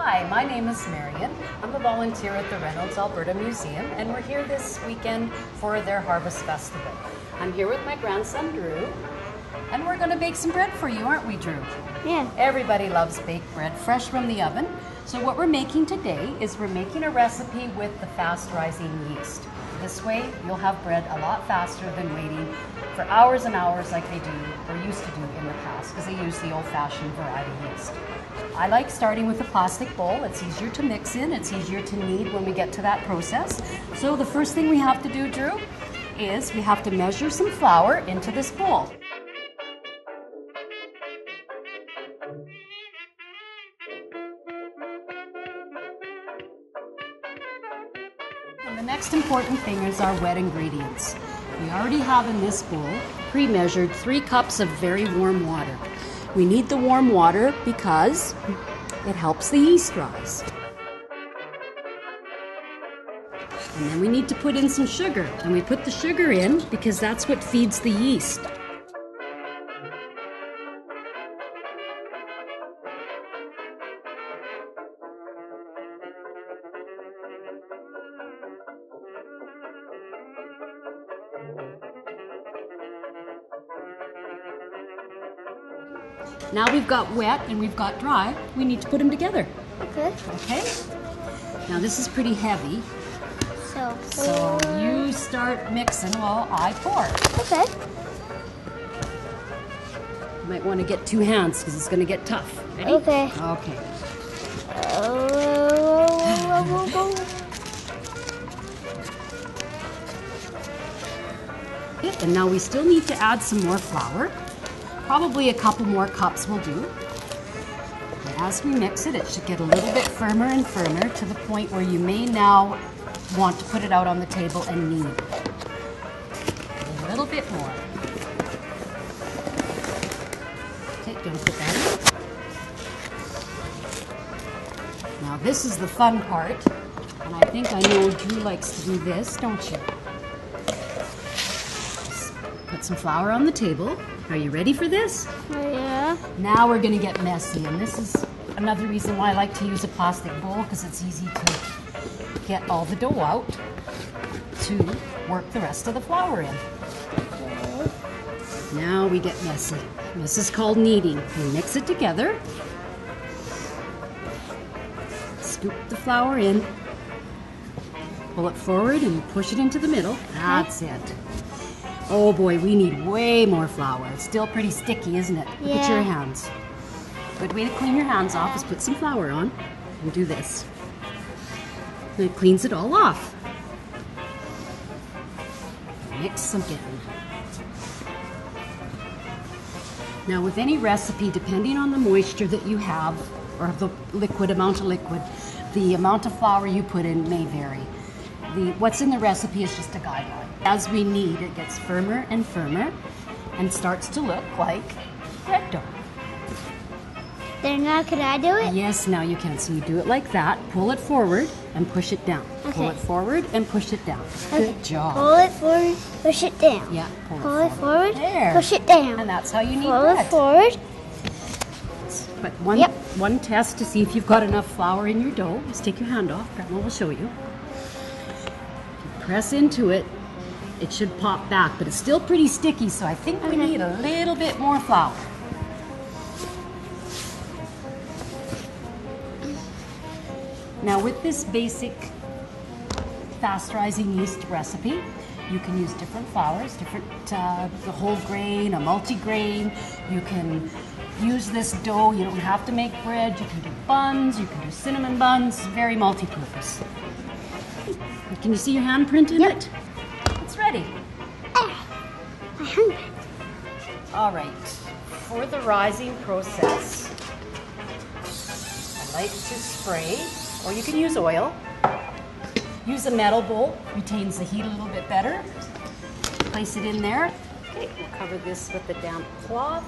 Hi, my name is Marion. I'm a volunteer at the Reynolds-Alberta Museum, and we're here this weekend for their Harvest Festival. I'm here with my grandson, Drew, and we're going to bake some bread for you, aren't we, Drew? Yeah. Everybody loves baked bread, fresh from the oven. So what we're making today is we're making a recipe with the fast-rising yeast. This way, you'll have bread a lot faster than waiting for hours and hours like they do, or used to do in the past, because they use the old-fashioned variety yeast. I like starting with a plastic bowl. It's easier to mix in, it's easier to knead when we get to that process. So the first thing we have to do, Drew, is we have to measure some flour into this bowl. And the next important thing is our wet ingredients. We already have in this bowl pre-measured 3 cups of very warm water. We need the warm water because it helps the yeast rise. And then we need to put in some sugar, and we put the sugar in because that's what feeds the yeast. Now we've got wet and we've got dry, we need to put them together. Okay. Okay? Now this is pretty heavy, so you start mixing while I pour. Okay. You might want to get 2 hands because it's going to get tough. Ready? Okay. Okay. And now we still need to add some more flour. Probably a couple more cups will do. And as we mix it, it should get a little bit firmer and firmer to the point where you may now want to put it out on the table and knead. A little bit more. Okay, gonna put that in. Now this is the fun part, and I think I know Drew likes to do this, don't you? Just put some flour on the table. Are you ready for this? Yeah. Now we're going to get messy, and this is another reason why I like to use a plastic bowl, because it's easy to get all the dough out to work the rest of the flour in. Okay. Now we get messy. This is called kneading. We mix it together. Scoop the flour in. Pull it forward and push it into the middle. That's it. Oh boy, we need way more flour. It's still pretty sticky, isn't it? Look at your hands. Good way to clean your hands off is put some flour on and do this. And it cleans it all off. Mix again. Now with any recipe, depending on the moisture that you have, or the amount of liquid, the amount of flour you put in may vary. What's in the recipe is just a guideline. As we knead, it gets firmer and firmer and starts to look like bread dough. Then now can I do it? Yes, now you can. So you do it like that, pull it forward and push it down. Okay. Pull it forward and push it down. Okay. Good job. Pull it forward, push it down. Yeah, Pull it forward, there. push it down. And that's how you knead Pull bread. it forward. But one test to see if you've got enough flour in your dough. Just take your hand off. Grandma will show you. Press into it. It should pop back, but it's still pretty sticky, so I think we need a little bit more flour. Now with this basic fast-rising yeast recipe, you can use different flours, the whole grain, a multi-grain. You can use this dough. You don't have to make bread. You can do buns, you can do cinnamon buns, very multi-purpose. Can you see your handprint in it? It's ready. My hand. All right, for the rising process, I like to spray, or you can use oil. Use a metal bowl, retains the heat a little bit better. Place it in there. Okay, we'll cover this with a damp cloth.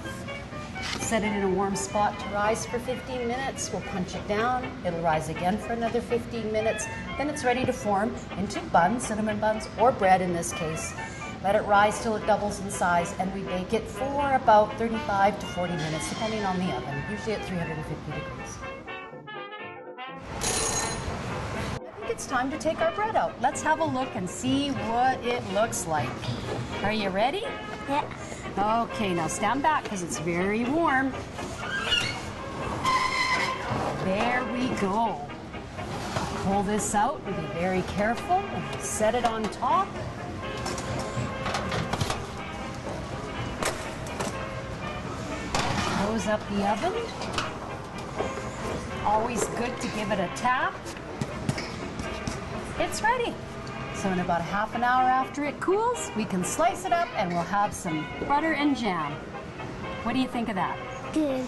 Set it in a warm spot to rise for 15 minutes. We'll punch it down. It'll rise again for another 15 minutes. Then it's ready to form into buns, cinnamon buns, or bread in this case. Let it rise till it doubles in size, and we bake it for about 35 to 40 minutes, depending on the oven, usually at 350 degrees. it's time to take our bread out. Let's have a look and see what it looks like. Are you ready? Yeah. Okay, now stand back because it's very warm. There we go. Pull this out and be very careful and set it on top. Close up the oven. Always good to give it a tap. It's ready. So in about half an hour after it cools, we can slice it up and we'll have some butter and jam. What do you think of that? Good.